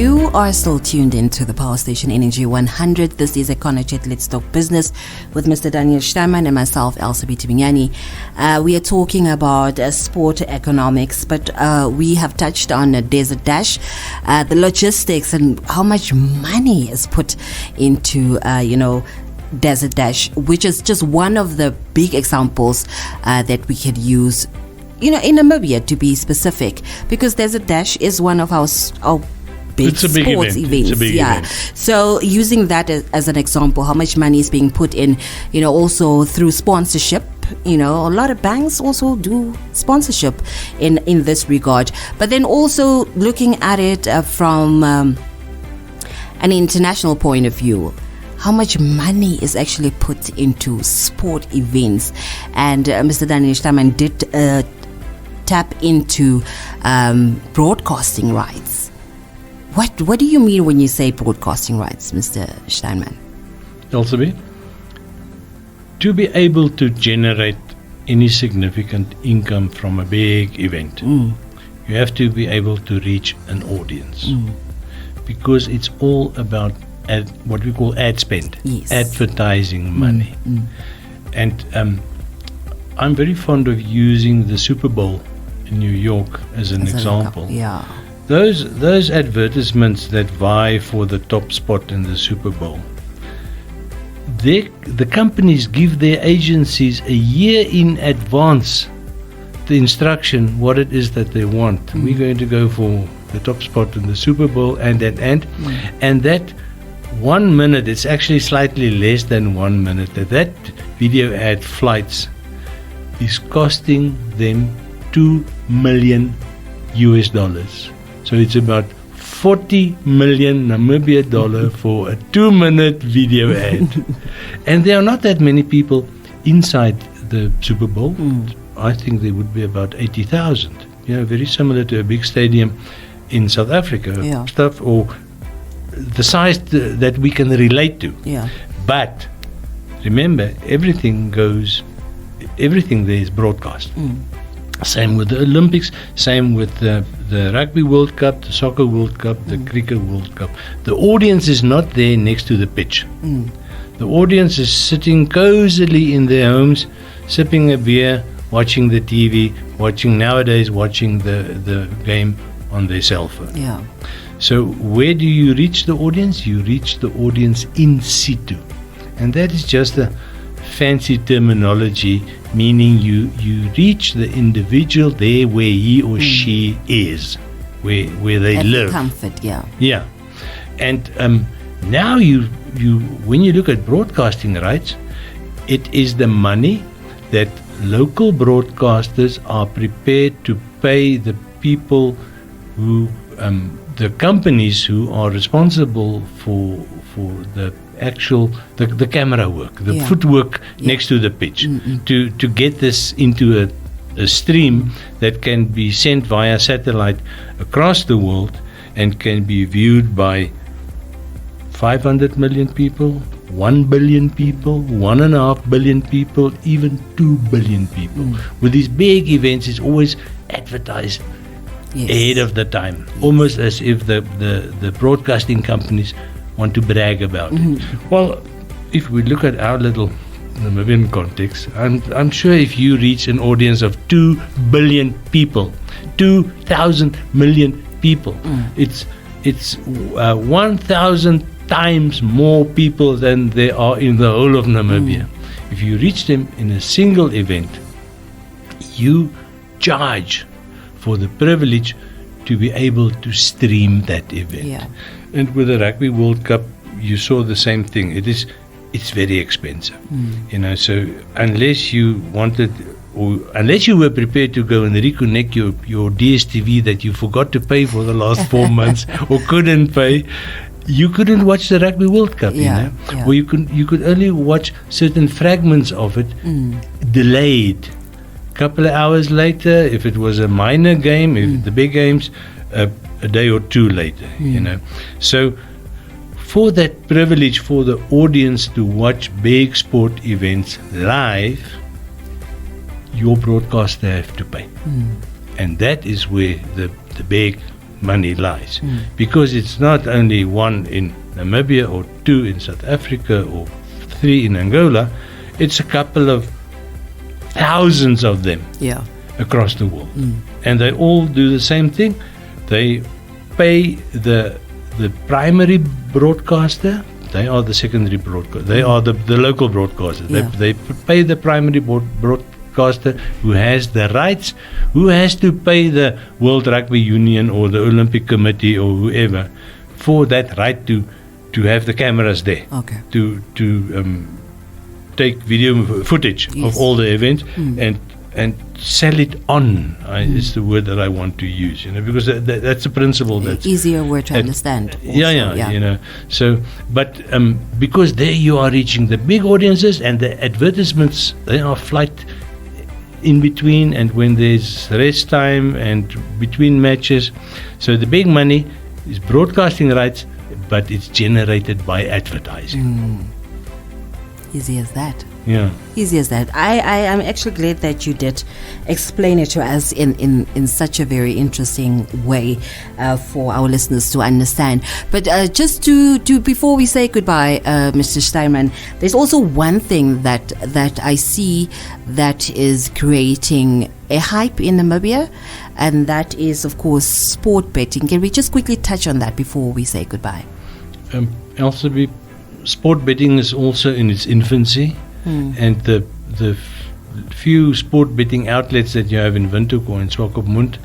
You are still tuned into the Power Station Energy 100. This is Econo Chat. Let's Talk Business with Mr. Daniel Steinman and myself, Elsa Bitibinyani. We are talking about sport economics, but we have touched on Desert Dash, the logistics and how much money is put into, Desert Dash, which is just one of the big examples that we could use, in Namibia to be specific, because Desert Dash is one of our big sports events. Event. So using that as an example, how much money is being put in, also through sponsorship. A lot of banks also do sponsorship in this regard. But then also looking at it from an international point of view, how much money is actually put into sport events. And Mr. Daniel Steinman did tap into broadcasting rights. What do you mean when you say broadcasting rights, Mr. Steinman? Elsabe, to be able to generate any significant income from a big event, you have to be able to reach an audience. Because it's all about what we call ad spend, advertising money. And I'm very fond of using the Super Bowl in New York as an example. Those advertisements that vie for the top spot in the Super Bowl, the companies give their agencies a year in advance the instruction what it is that they want. We're going to go for the top spot in the Super Bowl and that 1 minute, it's actually slightly less than 1 minute, that video ad flights is costing them $2 million. So it's about 40 million Namibia dollar for a 2-minute video ad. And there are not that many people inside the Super Bowl. I think there would be about 80,000. Very similar to a big stadium in South Africa. Stuff or the size that we can relate to. But remember, everything there is broadcast. Same with the Olympics, same with the Rugby World Cup, the Soccer World Cup, the Cricket World Cup. The audience is not there next to the pitch. The audience is sitting cozily in their homes, sipping a beer, watching the TV, watching the game on their cell phone. So where do you reach the audience? You reach the audience in situ. And that is just a fancy terminology, meaning you reach the individual there where he or she is, where they at live. The comfort, And now you when you look at broadcasting rights, it is the money that local broadcasters are prepared to pay the people who the companies who are responsible for the actual the camera work, the footwork next to the pitch, to get this into a stream that can be sent via satellite across the world and can be viewed by 500 million people, 1 billion people, 1.5 billion people, even 2 billion people. With these big events, it's always advertised ahead of the time, almost as if the broadcasting companies want to brag about it. Well, if we look at our little Namibian context, I'm sure if you reach an audience of 2 billion people, 2,000 million people, it's 1,000 times more people than there are in the whole of Namibia. If you reach them in a single event, you charge for the privilege to be able to stream that event. And with the Rugby World Cup, you saw the same thing. It's very expensive. So unless you wanted, or unless you were prepared to go and reconnect your DSTV that you forgot to pay for the last 4 months or couldn't pay, you couldn't watch the Rugby World Cup, or you could only watch certain fragments of it delayed. Couple of hours later, if it was a minor game, if the big games, a day or two later, So for that privilege for the audience to watch big sport events live, your broadcaster have to pay. And that is where the big money lies. Because it's not only one in Namibia or two in South Africa or three in Angola, it's a couple of thousands of them across the world. And they all do the same thing. They pay the primary broadcaster. They are the secondary broadcaster. They are the local broadcaster. They pay the primary broadcaster who has the rights, who has to pay the World Rugby Union or the Olympic Committee or whoever for that right to have the cameras there. To take video footage of all the events and sell it on is the word that I want to use, because that's a principle that's easier word to understand. So, but because there you are reaching the big audiences, and the advertisements, they are flight in between and when there's rest time and between matches. So the big money is broadcasting rights, but it's generated by advertising. Easy as that. Yeah. Easy as that. I am actually glad that you did explain it to us in such a very interesting way for our listeners to understand. But just to before we say goodbye, Mr. Steinman, there's also one thing that I see that is creating a hype in Namibia, and that is, of course, sport betting. Can we just quickly touch on that before we say goodbye? Elsabe, sport betting is also in its infancy. And the few sport betting outlets that you have in Windhoek or in Swakopmund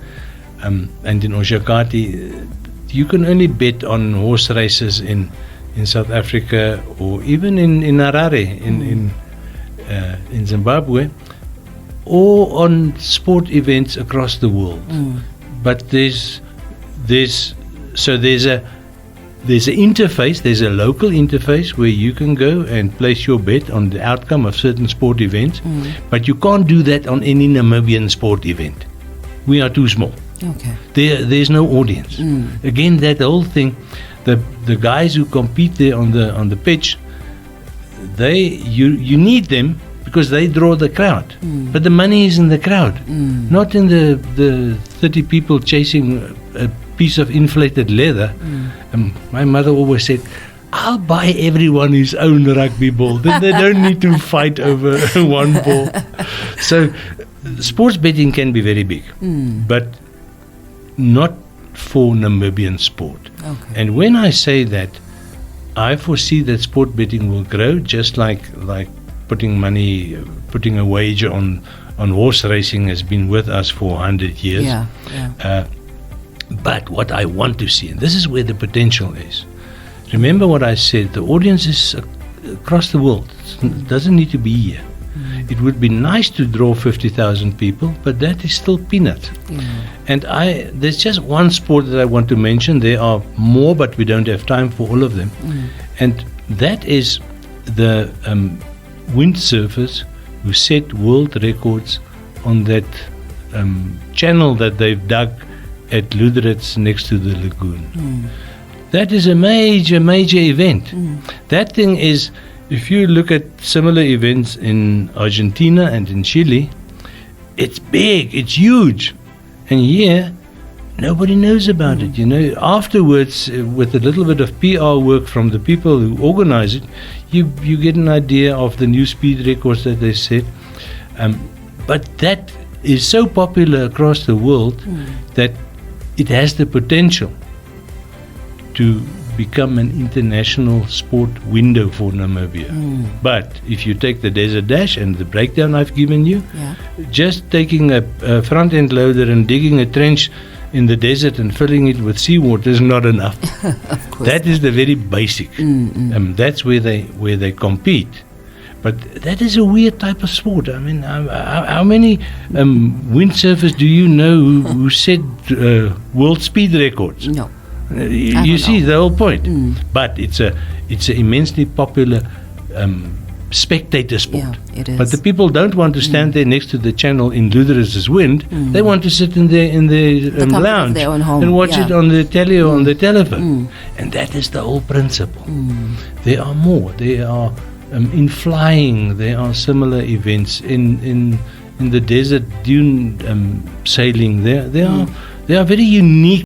and in Oshakati, you can only bet on horse races in South Africa or even in Harare in Zimbabwe, or on sport events across the world. But there's an interface, there's a local interface where you can go and place your bet on the outcome of certain sport events, but you can't do that on any Namibian sport event. We are too small. There's no audience. Again, that whole thing, the guys who compete there on the pitch, you need them because they draw the crowd. But the money is in the crowd, not in the 30 people chasing a piece of inflated leather. My mother always said, I'll buy everyone his own rugby ball. Then they don't need to fight over one ball. So sports betting can be very big, but not for Namibian sport. And when I say that, I foresee that sport betting will grow, just like putting a wager on horse racing has been with us for 100 years. But what I want to see, and this is where the potential is, remember what I said, the audience is across the world. It doesn't need to be here. It would be nice to draw 50,000 people, but that is still peanuts. And there's just one sport that I want to mention. There are more, but we don't have time for all of them. And that is the windsurfers who set world records on that channel that they've dug at Luderitz next to the lagoon. That is a major event. That thing is, if you look at similar events in Argentina and in Chile, it's big, it's huge. And here, nobody knows about it. Afterwards, with a little bit of PR work from the people who organize it, you get an idea of the new speed records that they set. But that is so popular across the world that it has the potential to become an international sport window for Namibia. But if you take the Desert Dash and the breakdown I've given you, just taking a front end loader and digging a trench in the desert and filling it with seawater is not enough. Of course. That is the very basic. That's where they compete. But that is a weird type of sport. I mean, how many windsurfers do you know who set world speed records? No. You see the whole point. But it's an immensely popular spectator sport. Yeah, it is. But the people don't want to stand there next to the channel in Luderitz's wind. They want to sit in their lounge their own home. and watch it on the telly or on the telephone. And that is the whole principle. There are more. There are in flying. There are similar events in the desert dune sailing. There are very unique